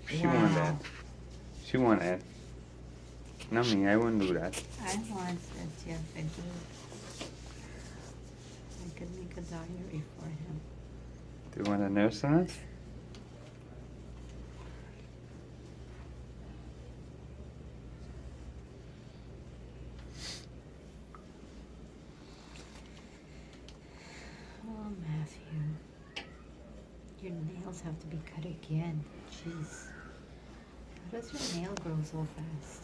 She want that. She want that. Not me, I wouldn't do that. I want it, yes, I do. I could make a diary for him. Do you want a nurse on it? Oh, Matthew. Your nails have to be cut again. Jeez. How does your nail grow so fast?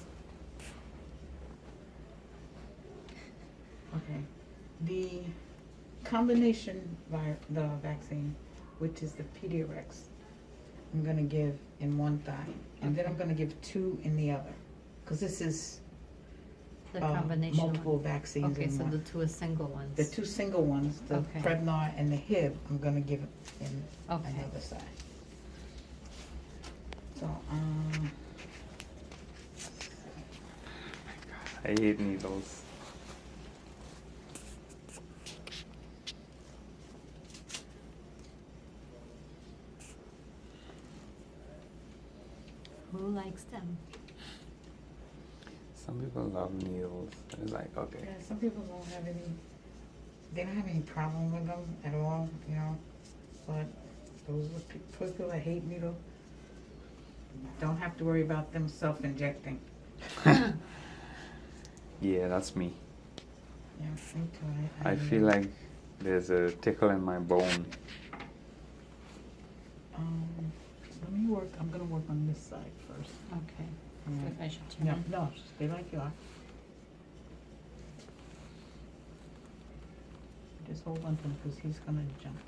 Okay. The combination the vaccine, which is the Pediarex, I'm gonna give in one thigh, and then I'm gonna give 2 in the other, because this is The combination multiple one. vaccines Okay, in so one. the 2 single ones. The 2 single ones, the Okay. Prevnar and the Hib, I'm gonna give in Okay. another side. So, I hate needles. Who likes them? Some people love needles. It's like, okay. yeah, some people don't have any problem with them at all, you know, but those are people that hate needles don't have to worry about them self-injecting. Yeah, that's me. Yeah, me too. I feel like there's a tickle in my bone. Let me work. I'm gonna work on this side first. Okay. Yeah. If I should turn No, it. no, stay like you are. Just hold on to him because he's gonna jump.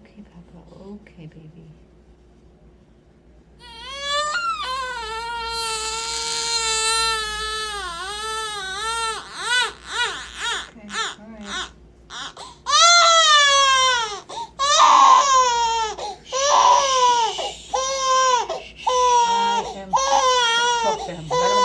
Okay, Papa. Okay, baby. Okay, all right. I am. Talk to him. Let him